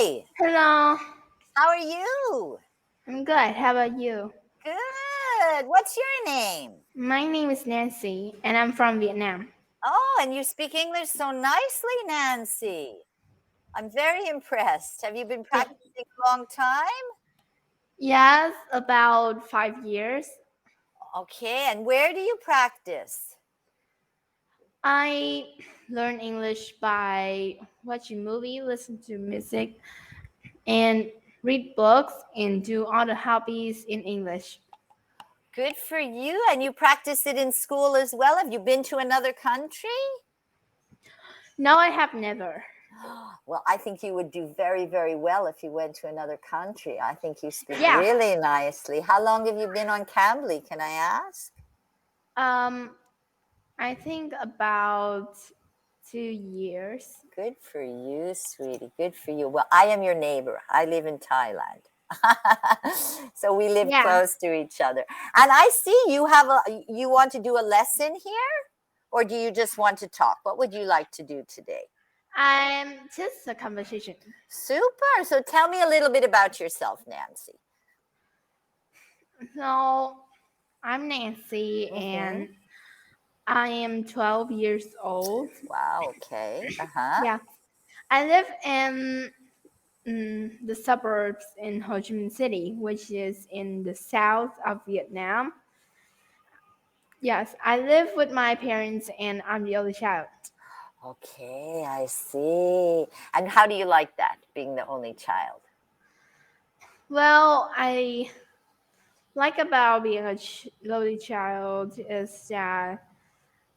Hi, Hello, how are you? I'm good. How about you? Good. What's your name? My name is Nancy, and I'm from Vietnam. Oh, and you speak English so nicely, Nancy. I'm very impressed. Have you been Yeah. practicing a long time? Yes, about 5 years. Okay, and where do you practice? I learn English by watching movies, listen to music, and read books, and do all the hobbies in English. Good for you. And you practice it in school as well? Have you been to another country? No, I have never. Well, I think you would do very, very well if you went to another country. I think you speak Yeah. really nicely. How long have you been on Cambly, can I ask? Um, I think about 2 years. Good for you, sweetie. Good for you. Well, I am your neighbor. I live in Thailand. So we live Yeah, close to each other. And I see you want to do a lesson here, or do you just want to talk? What would you like to do today? I'm just a conversation. Super. So tell me a little bit about yourself, Nancy. So I'm Nancy, Mm-hmm. and I am 12 years old. Wow. Okay. Uh-huh. Yeah, I live in the suburbs in Ho Chi Minh City, which is in the south of Vietnam. Yes, I live with my parents, and I'm the only child. Okay, I see. And how do you like that, being the only child? Well, I like about being a only child is that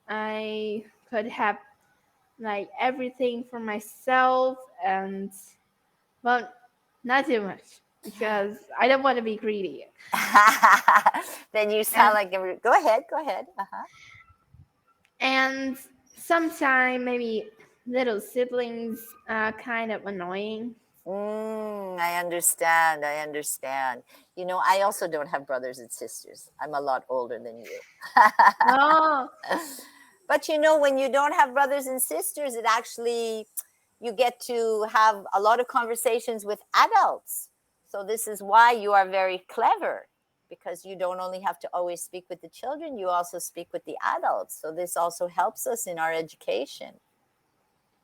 I could have like everything for myself, and well, not too much because I don't want to be greedy. Then you And sound like go ahead, go ahead. Uh-huh. and sometimes maybe little siblings are kind of annoying. I understand. I understand. I also don't have brothers and sisters. I'm a lot older than you. Oh, But when you don't have brothers and sisters, it actually, you get to have a lot of conversations with adults. So this is why you are very clever, because you don't only have to always speak with the children, you also speak with the adults. So this also helps us in our education.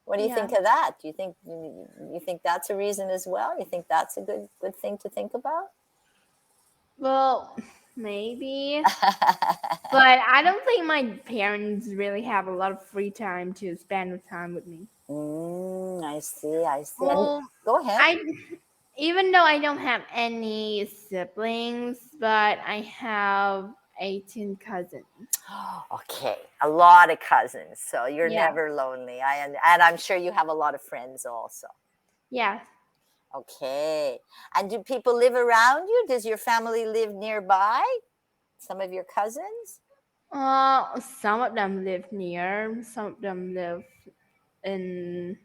What do you yeah. think of that? Do you think that's a reason as well? You think that's a good thing to think about? Well, maybe, but I don't think my parents really have a lot of free time to spend with time with me. I see. I see. And Well, go ahead. I even though I don't have any siblings, but I have 18 cousins. Okay, a lot of cousins, so you're Yeah, never lonely. And I'm sure you have a lot of friends also. yeah. Okay. And do people live around you? Does your family live nearby? Some of your cousins? Some of them live near, some of them live in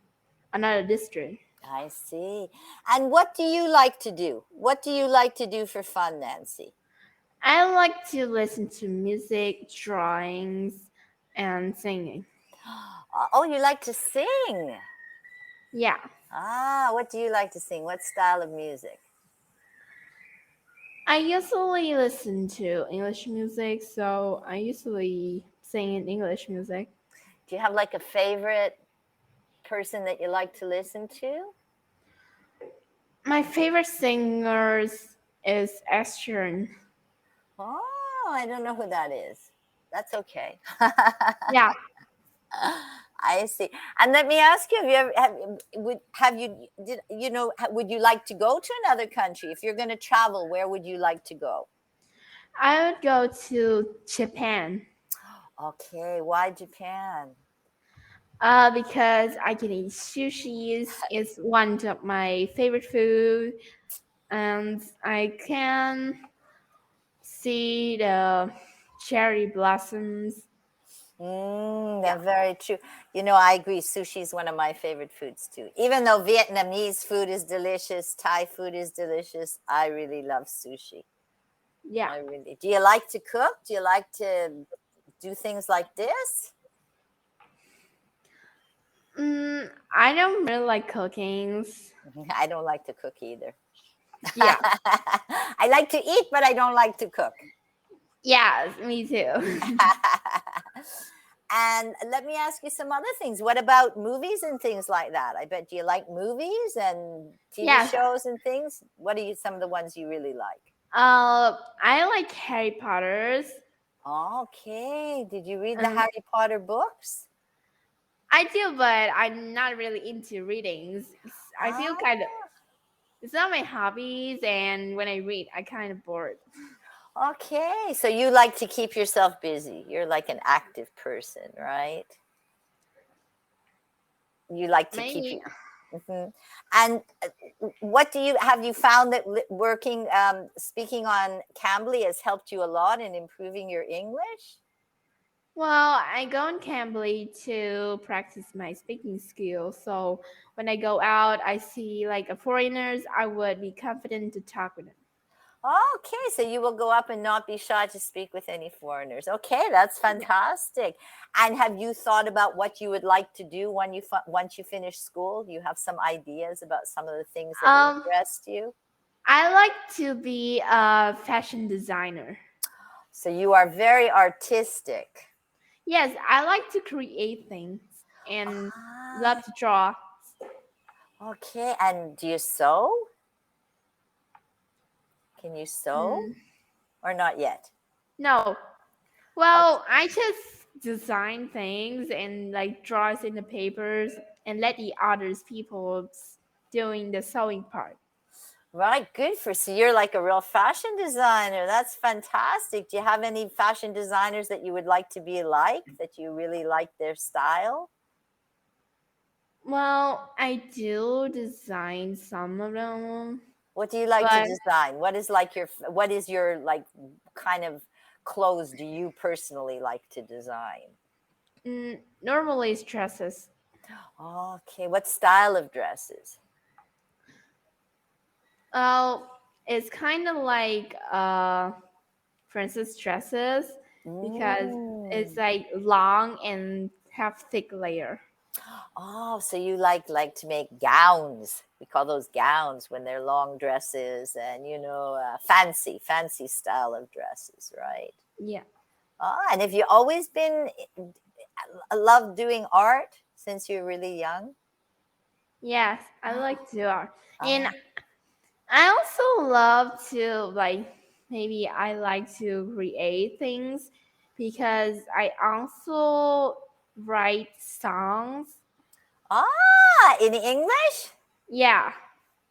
another district. I see. And what do you like to do? What do you like to do for fun, Nancy? I like to listen to music, drawings, and singing. Oh, you like to sing. Yeah, What do you like to sing? What style of music? I usually listen to English music, so I usually sing in English music. Do you have like a favorite person that you like to listen to? My favorite singers is Ashton. Oh, I don't know who that is. That's okay. Yeah, I see. And let me ask you: Have you ever have you did would you like to go to another country if you're going to travel? Where would you like to go? I would go to Japan. Okay, why Japan? Because I can eat sushi is one of my favorite food, and I can see the cherry blossoms. Yeah, That's very true. I agree. Sushi is one of my favorite foods too. Even though Vietnamese food is delicious, Thai food is delicious, I really love sushi. yeah. I really. Do you like to cook? Do you like to do things like this? I don't really like cookings. I don't like to cook either. Yeah. I like to eat, but I don't like to cook. Yes, me too. And let me ask you some other things. What about movies and things like that? I bet you like movies and TV Yes. shows and things. What are some of the ones you really like? I like Harry Potter's. Okay. Did you read the Um, Harry Potter books? I do, but I'm not really into readings. I feel Ah, kind of it's not my hobbies, and when I read, I kind of bored. okay. So you like to keep yourself busy. You're like an active person, right? You like to keep you. Maybe. Mhm. And what do you have you found that working speaking on Cambly has helped you a lot in improving your English? Well, I go in Cambly to practice my speaking skills. So when I go out, I see like a foreigners, I would be confident to talk with them. Okay, so you will go up and not be shy to speak with any foreigners. Okay, that's Yeah. fantastic. And have you thought about what you would like to do when once you finish school? Do you have some ideas about some of the things that Um, interest you? I like to be a fashion designer. So you are very artistic. Yes, I like to create things and Ah, love to draw. okay. And do you sew? Can you sew Mm, or not yet? no. Okay. Well, I just design things and like draws in the papers and let the others people doing the sewing part. Right, good for so you're like a real fashion designer. That's fantastic. Do you have any fashion designers that you would like to be like, that you really like their style? Well, I do design some of them, What do you like to but design? What is your like kind of clothes do you personally like to design? normally it's dresses. Okay, what style of dresses? It's kind of like princess dresses because it's Mm. like long and have thick layer. Oh, so you like to make gowns. We call those gowns when they're long dresses and fancy style of dresses, right? Yeah. Oh, and have you always been loved doing art since you're really young? Yes, I like to do art. And Oh, I also love to like maybe I like to create things because I also write songs. in English? Yeah.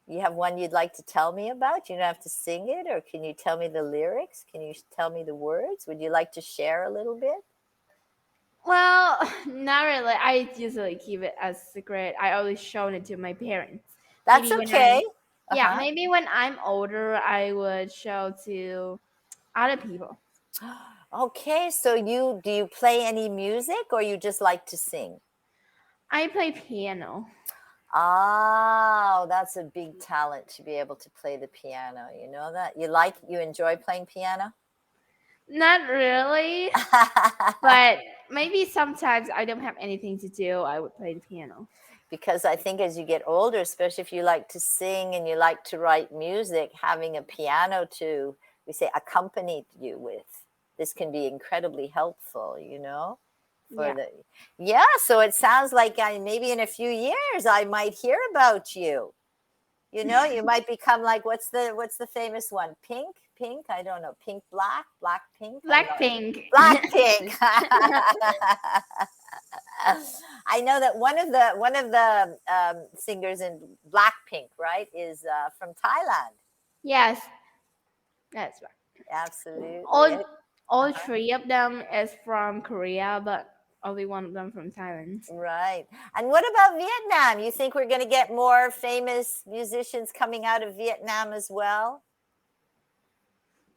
You have one you'd like to tell me about? You don't have to sing it, or can you tell me the lyrics? Can you tell me the words? Would you like to share a little bit? Well, not really. I usually keep it as secret. I always shown it to my parents. That's Maybe when okay. I'm yeah, Uh-huh. maybe when I'm older I would show to other people. Okay, so do you play any music or you just like to sing? I play piano. Oh, that's a big talent to be able to play the piano. You know that? You enjoy playing piano? Not really, but maybe sometimes I don't have anything to do, I would play the piano. Because I think as you get older, especially if you like to sing and you like to write music, having a piano to, we say, accompany you with, this can be incredibly helpful, for Yeah. the, yeah. So it sounds like maybe in a few years I might hear about you. You might become like what's the famous one? Pink. I don't know. Pink, black, black, pink. I'm not. Blackpink. Black pink. I know that one of the singers in Blackpink, right, is from Thailand. Yes, that's right. Absolutely. All Uh-huh. three of them is from Korea, but only one of them from Thailand. Right. And what about Vietnam? You think we're going to get more famous musicians coming out of Vietnam as well?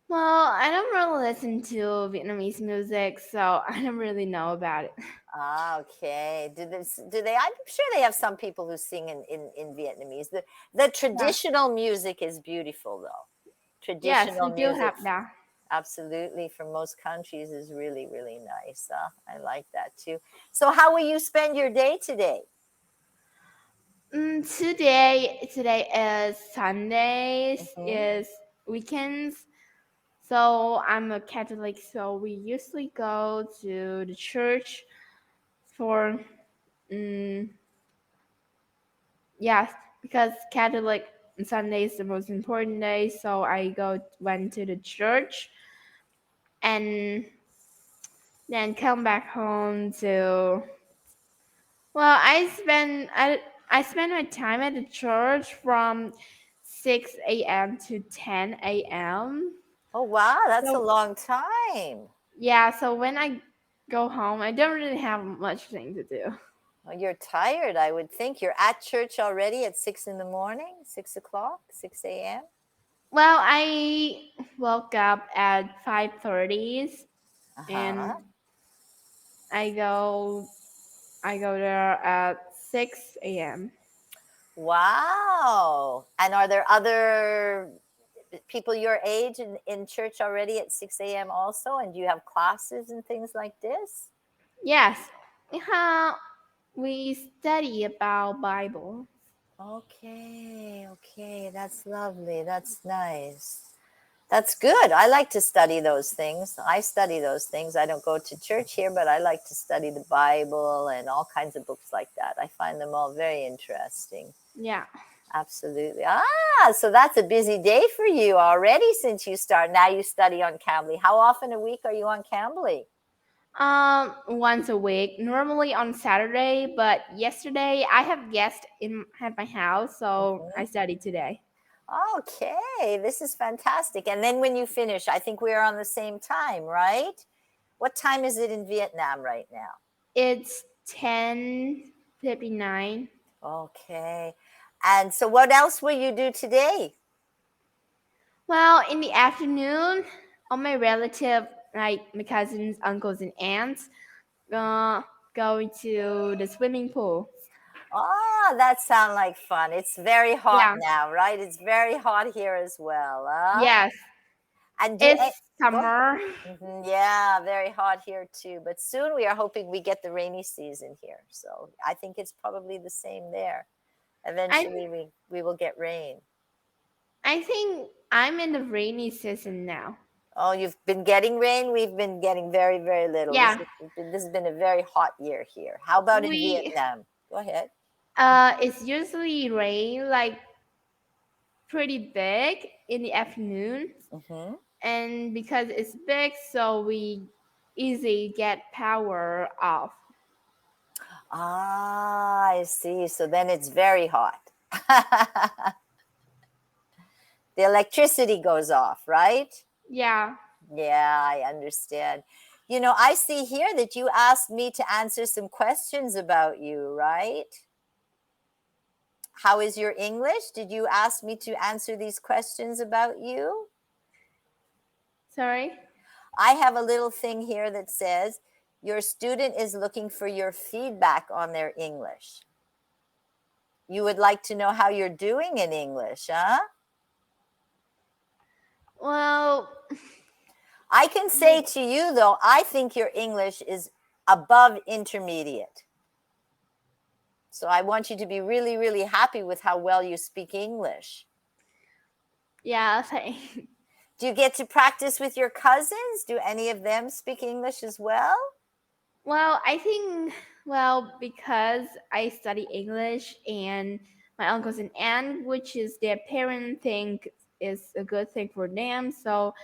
Well, I don't really listen to Vietnamese music, so I don't really know about it. Okay. Do they? I'm sure they have some people who sing in Vietnamese. The Yes, traditional music is beautiful, though. yes, Traditional we do music, have that. absolutely, from most countries is really, really nice. I like that too. So, how will you spend your day today? Today is Sundays, Hmm. is weekends. So I'm a Catholic, so we usually go to the church for mm, yes, because Catholic Sunday is the most important day. So I went to the church and then come back home to. Well, I spend my time at the church from 6 a.m. to 10 a.m. Oh, wow, that's a So long time. yeah, so when I go home, I don't really have much thing to do. Well, you're tired, I would think. You're at church already at 6 in the morning, 6 o'clock, 6 a.m. Well, I woke up at 5:30 Uh-huh. and I go I go there at 6 a.m. Wow. And are there other people your age in church already at 6 a.m. also? And do you have classes and things like this? Yes, we study about Bible. Okay, okay. That's lovely. That's nice. That's good. I like to study those things. I study those things. I don't go to church here, but I like to study the Bible and all kinds of books like that. I find them all very interesting. Yeah. Absolutely. So that's a busy day for you already since you start. Now you study on Cambly. How often a week are you on Cambly? Once a week, normally on Saturday, but yesterday I have guests in at my house, so I Mhm. studied today. Okay, this is fantastic. And then when you finish, I think we are on the same time, right? What time is it in Vietnam right now? It's 10:59. Okay. And so what else will you do today? Well, in the afternoon, all my relative, like my cousins, uncles, and aunts, uh, going to the swimming pool. Oh, that sounds like fun. It's very hot Yeah. now, right? It's very hot here as well. Yes. And It's go ahead. summer. Yeah, very hot here too. But soon we are hoping we get the rainy season here. So I think it's probably the same there. I Eventually we will get rain. I think I'm in the rainy season now. Oh, you've been getting rain? We've been getting very, very little. Yeah. This has been a very hot year here. How about in We Vietnam? Go ahead. it's usually rain like pretty big in the afternoon, Hmm. and because it's big, so we easily get power off. I see. So then it's very hot. The electricity goes off, right? Yeah. Yeah, I understand. I see here that you asked me to answer some questions about you, right? How is your English? Did you ask me to answer these questions about you? Sorry. I have a little thing here that says your student is looking for your feedback on their English. You would like to know how you're doing in English, huh? Well, I can say to you, though, I think your English is above intermediate. So I want you to be really, really happy with how well you speak English. yeah, thanks. Do you get to practice with your cousins? Do any of them speak English as well? Well, I think, because I study English and my uncles and aunt, which is their parent think is a good thing for them. So,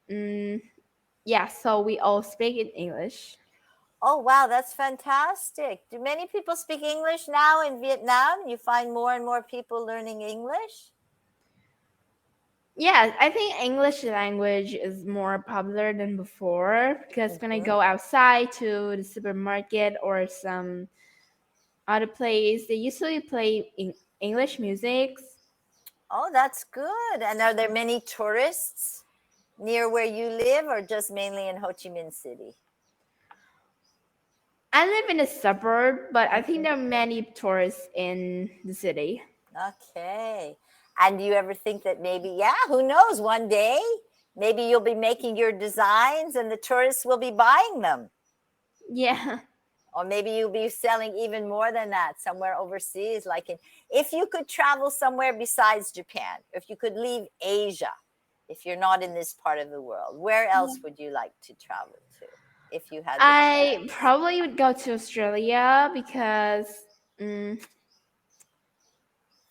mm, yeah, so we all speak in English. Oh, wow, that's fantastic. Do many people speak English now in Vietnam? You find more and more people learning English? Yeah, I think English language is more popular than before because when I Mhm. go outside to the supermarket or some other place, they usually play English music. Oh, that's good. And are there many tourists near where you live or just mainly in Ho Chi Minh City? I live in a suburb, but I think Mhm. there are many tourists in the city. Okay. And do you ever think that maybe, yeah, who knows, one day maybe you'll be making your designs and the tourists will be buying them? Yeah. Or maybe you'll be selling even more than that somewhere overseas. Like if you could travel somewhere besides Japan, if you could leave Asia, if you're not in this part of the world, where else would you like to travel to if you had the I chance? probably would go to Australia because mm,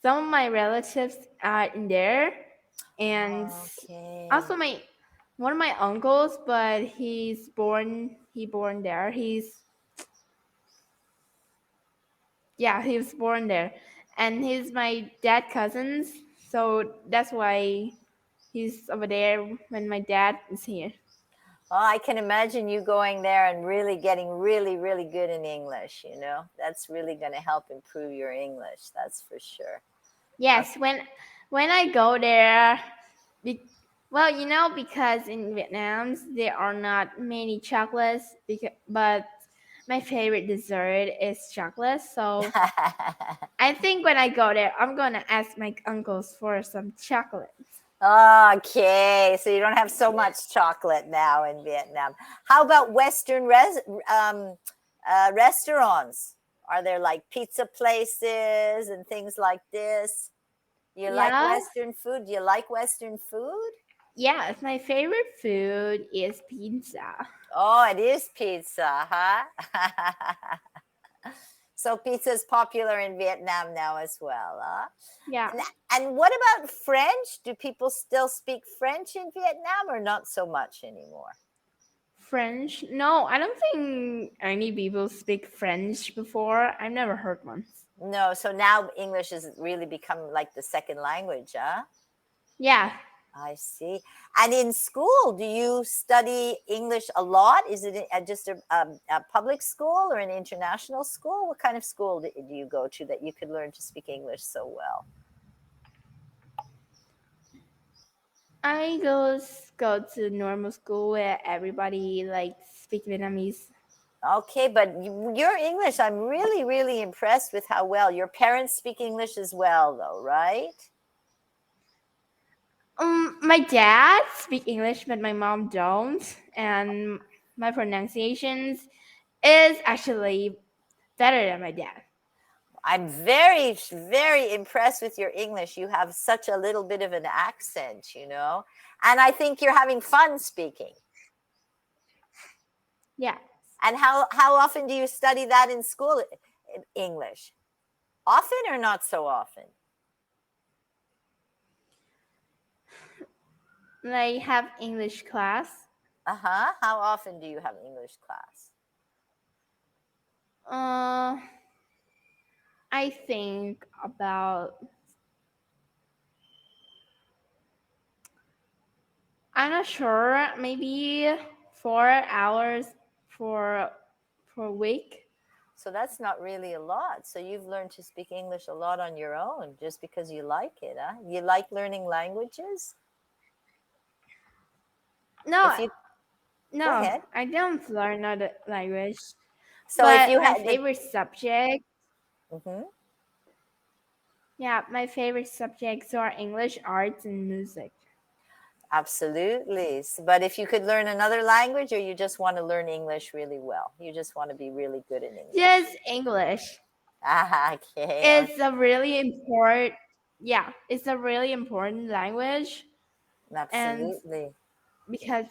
some of my relatives are in there, and Okay. also my one of my uncles, but he born there. He was born there, and he's my dad cousins, so that's why he's over there when my dad is here. Well, I can imagine you going there and really getting really, really good in English, That's really going to help improve your English, that's for sure. Yes, when I go there, be, well, because in Vietnam there are not many chocolates, but my favorite dessert is chocolate. So I think when I go there, I'm gonna ask my uncles for some chocolate. Okay, so you don't have so much chocolate now in Vietnam. How about Western um, restaurants? Are there like pizza places and things like this? You like Yes, Western food? Do you like Western food? yes, my favorite food is pizza. Oh, it is pizza, huh? So pizza is popular in Vietnam now as well, huh? Yeah, And, and what about French? Do people still speak French in Vietnam or not so much anymore? French. No, I don't think any people speak French before. I've never heard one. No, so now English has really become like the second language, huh? Yeah, I see. And in school, do you study English a lot? Is it just a public school or an international school? What kind of school do you go to that you could learn to speak English so well? I go to normal school where everybody like speak Vietnamese. Okay, but your English, I'm really, really impressed with how well your parents speak English as well, though, right? My dad speak English, but my mom don't, and my pronunciations is actually better than my dad. I'm very, very impressed with your English. You have such a little bit of an accent. And I think you're having fun speaking. Yeah, And how often do you study that in school, English? Often or not so often? like have English class. Uh-huh. How often do you have English class? Uh, I think about I'm not sure, maybe 4 hours for for a week. So that's not really a lot. So you've learned to speak English a lot on your own just because you like it, huh? You like learning languages? No, If you Go no, ahead. I don't learn another language. So if But you my had the favorite subject, Mhm. yeah, my favorite subjects are English, arts, and music. Absolutely. But if you could learn another language or you just want to learn English really well, you just want to be really good in English. Just English. Ah, okay. It's a really important, yeah, it's a really important language. And Absolutely. because,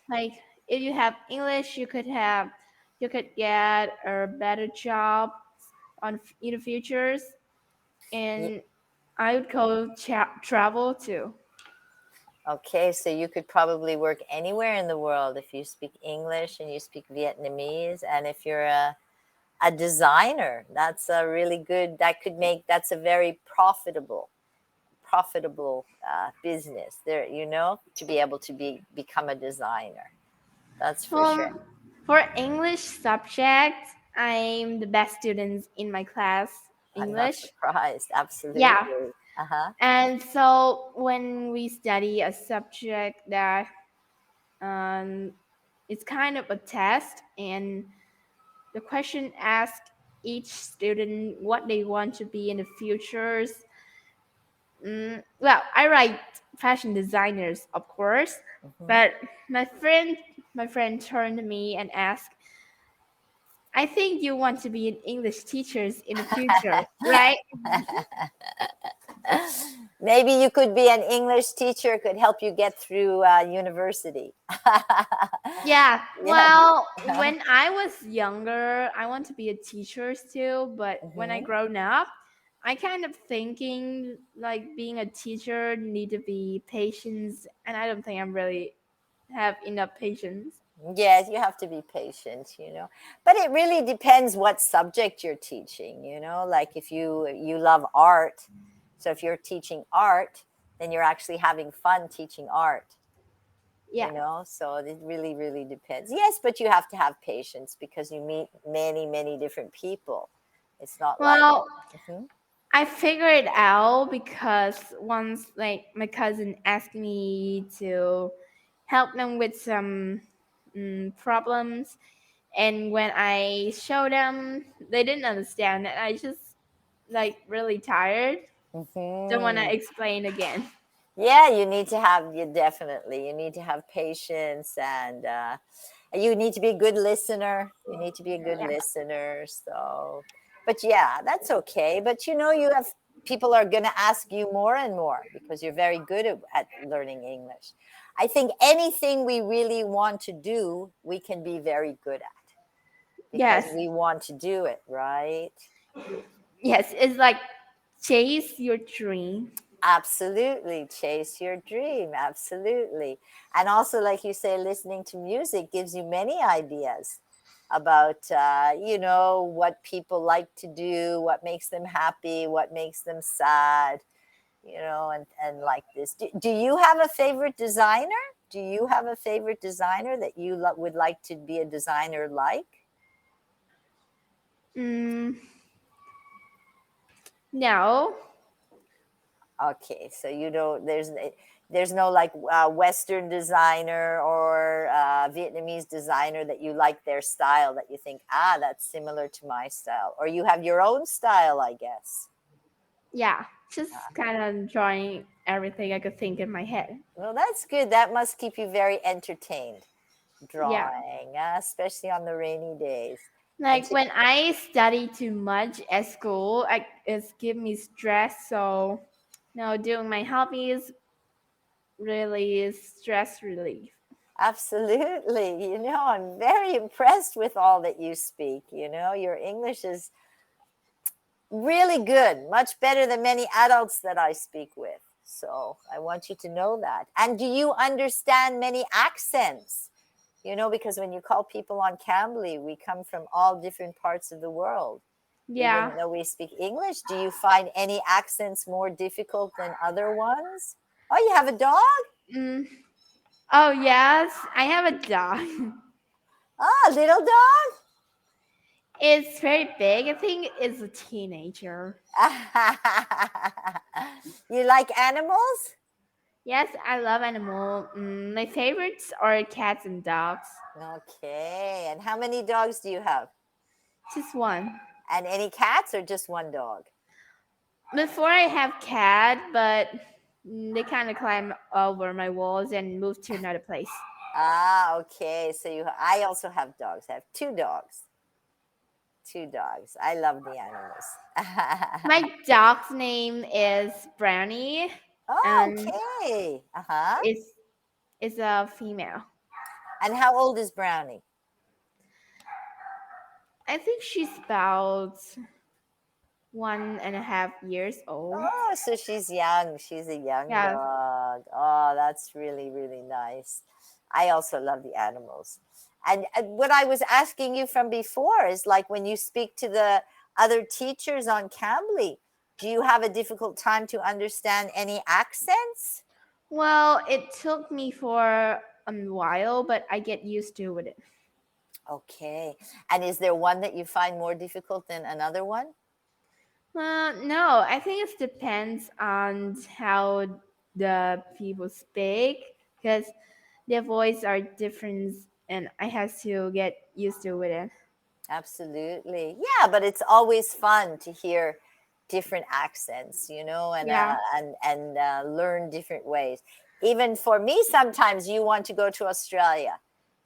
like, if you have English, you could get a better job in the futures. Ye- And I would go travel too. Okay, so you could probably work anywhere in the world if you speak English and you speak Vietnamese. And if you're a designer, that's a really good, that's a very profitable business there, to be able to become a designer. That's for sure. For English subject, I'm the best student in my class, I'm not English. surprised. Yeah. Absolutely. Uh-huh. And so when we study a subject that um, it's kind of a test, and the question asks each student what they want to be in the futures. Well, I write fashion designers, of course, Hmm. but my friend, my friend turned to me and asked, I think you want to be an English teachers in the future, right? Maybe you could be an English teacher, could help you get through university. Yeah. Yeah. Well, when I was younger, I want to be a teacher too, but when I Hmm. grown up, I kind of thinking like being a teacher need to be patience, and I don't think I'm really have enough patience. Yes, you have to be patient, but it really depends what subject you're teaching, like if you love art. So if you're teaching art, then you're actually having fun teaching art, Yeah. so it really, really depends. Yes, but you have to have patience because you meet many, many different people. It's not like. Well, Mhm. I figured it out because once like my cousin asked me to help them with some problems, and when I showed them, they didn't understand, and I just like really tired. Don't want to Mhm. explain again. Yeah, you need to have patience, and you need to be a good listener. You need to be a good Yeah. listener. So, but yeah, that's okay. But you have people are going to ask you more and more because you're very good at learning English. I think anything we really want to do, we can be very good at because Yes. we want to do it, right? Yes. It's like chase your dream. Absolutely. Chase your dream. Absolutely. And also, like you say, listening to music gives you many ideas about, what people like to do, what makes them happy, what makes them sad, and like this. Do you have a favorite designer? Do you have a favorite designer that you would like to be a designer like? Mm, no. Okay, so there's no like Western designer or Vietnamese designer that you like their style that you think that's similar to my style, or you have your own style, I guess. Yeah. Just kind of drawing everything I could think in my head. Well, that's good. That must keep you very entertained, Yeah. drawing, especially on the rainy days. And Like when I study too much at school, it's give me stress. So, doing my hobbies really is stress relief. absolutely, I'm very impressed with all that you speak. Your English is really good, much better than many adults that I speak with. So I want you to know that. And do you understand many accents? Because when you call people on Cambly, we come from all different parts of the world. Yeah. Even though we speak English, do you find any accents more difficult than other ones? Oh, you have a dog? Mm. Oh yes, I have a dog. Ah, little dog? It's very big. I think it's a teenager. You like animals? Yes, I love animal. My favorites are cats and dogs. Okay. And how many dogs do you have? Just one. And any cats or just one dog? Before I have cat, but they kind of climb over my walls and move to another place. Ah, okay. So I also have dogs. I have two dogs. Two dogs. I love the animals. My dog's name is Brownie, Oh, and okay. Uh-huh. it's it's a female. And how old is Brownie? I think she's about 1.5 years old. Oh, so she's young. She's a young Yeah. dog. Oh, that's really, really nice. I also love the animals. And what I was asking you from before is like when you speak to the other teachers on Cambly, do you have a difficult time to understand any accents? Well, it took me for a while, but I get used to it. Okay. And is there one that you find more difficult than another one? No, I think it depends on how the people speak because their voice are different, and I have to get used to it. Absolutely. Yeah, but it's always fun to hear different accents, and Yeah. learn different ways. Even for me, sometimes you want to go to Australia.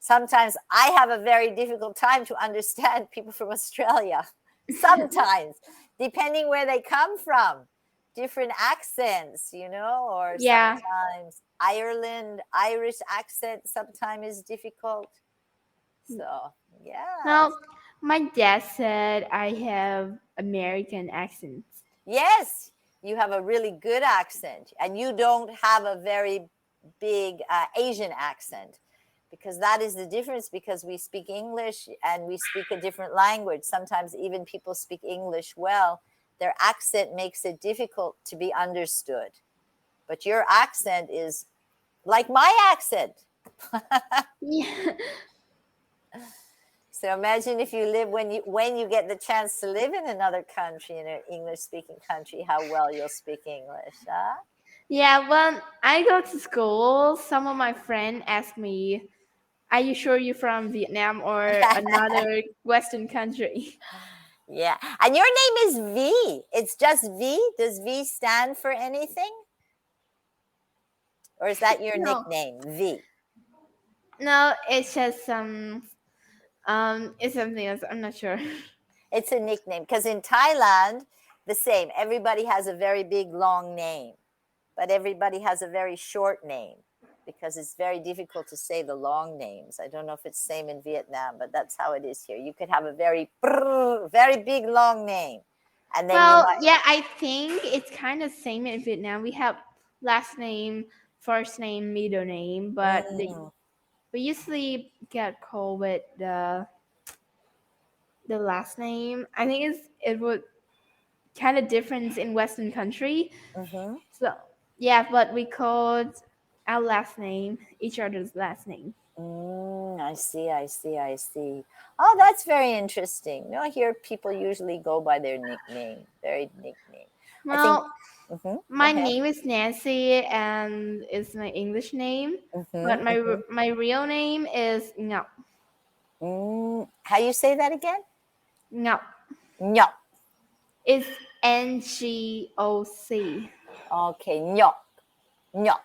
Sometimes I have a very difficult time to understand people from Australia. Sometimes, depending where they come from, different accents, or Yeah. sometimes Irish accent sometimes is difficult. So, yeah. Well, my dad said I have American accents. Yes, you have a really good accent, and you don't have a very big Asian accent, because that is the difference. Because we speak English and we speak a different language. Sometimes even people speak English well, their accent makes it difficult to be understood. But your accent is like my accent. Yeah. So imagine if you live when you get the chance to live in another country, in an English speaking country, how well you'll speak English, huh? Yeah, when I go to school, some of my friends ask me, "Are you sure you're from Vietnam or another Western country?" Yeah. And your name is V. It's just V. Does V stand for anything? Or is that your No, nickname, V? no, it's just it's something else. I'm not sure. It's a nickname. Because in Thailand, the same. Everybody has a very big, long name, but everybody has a very short name because it's very difficult to say the long names. I don't know if it's same in Vietnam, but that's how it is here. You could have a very big, long name. And then you Well, might, yeah, I think it's kind of same in Vietnam. We have last name, first name, middle name, but mm, we usually get called with the last name. I think it would kind of difference in Western country. mm-hmm. So yeah, but we called our last name each other's last name. I see, I see, I see. Oh, that's very interesting. No, here people usually go by their nickname, very nickname. I think, Well, go my ahead. name is Nancy and it's my English name, but Mm-hmm. my real name is Ngọc. How you say that again? Ngọc. Nhok. It's NGOC. Okay, Nyok. Nyok.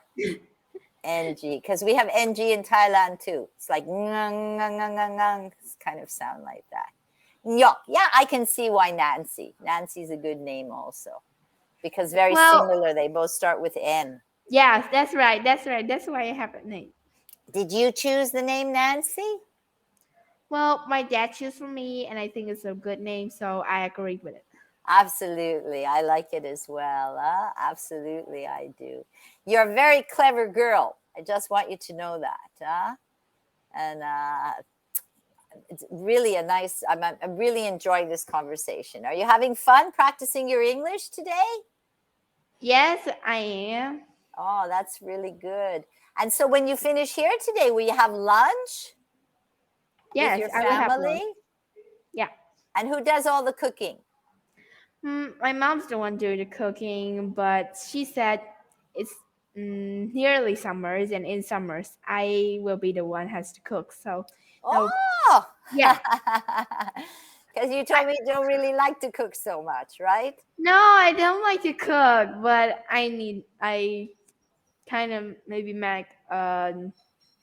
NG. Because we have NG in Thailand too. It's like ngang, ngang, ngang, ngang, ngang. It's kind of sound like that. Nyok. Yeah, I can see why Nancy. Nancy's a good name also. Because very Well, similar. They both start with N. yes, that's right. That's right. That's why I have a name. Did you choose the name Nancy? Well, my dad chose for me, and I think it's a good name, so I agreed with it. Absolutely. I like it as well. Absolutely, I do. You're a very clever girl. I just want you to know that. And it's really a nice, I'm really enjoying this conversation. Are you having fun practicing your English today? Yes, I am. Oh, that's really good. And so when you finish here today, will you have lunch with Yes, your I will have lunch. family? Yeah. And who does all the cooking? My mom's the one doing the cooking, but she said it's nearly summers, and in summers, I will be the one has to cook. So, no, Oh, yeah. because you I, told me you don't really like to cook so much, right? no, I don't like to cook, but I kind of maybe make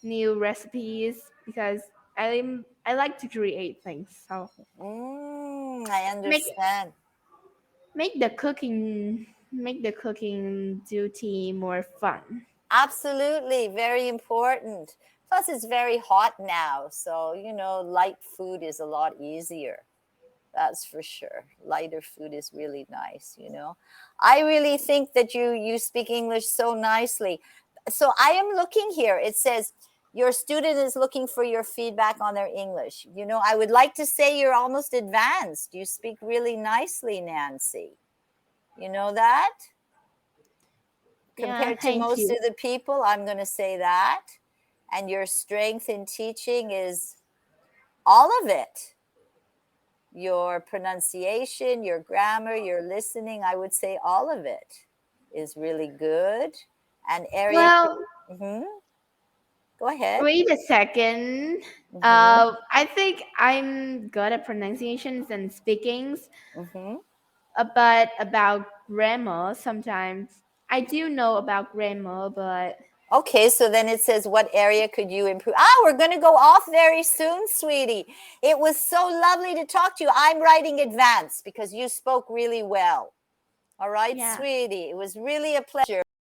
new recipes because I like to create things. So I make understand. make the cooking duty more fun. Absolutely, very important. Plus, it's very hot now, so light food is a lot easier. That's for sure. Lighter food is really nice. I really think that you speak English so nicely. So I am looking here. It says your student is looking for your feedback on their English. I would like to say you're almost advanced. You speak really nicely, Nancy. You know that? Yeah, Compared to thank most you. of the people, I'm going to say that. And your strength in teaching is all of it. Your pronunciation, your grammar, your listening, I would say all of it is really good. And area, Well, mm-hmm. Go ahead. wait a second. Mm-hmm. I think I'm good at pronunciations and speakings, Mm-hmm. but about grammar, sometimes I do know about grammar, but Okay, so then it says, what area could you improve? We're going to go off very soon, sweetie. It was so lovely to talk to you. I'm writing advance because you spoke really well. All right, Yeah. sweetie. It was really a pleasure.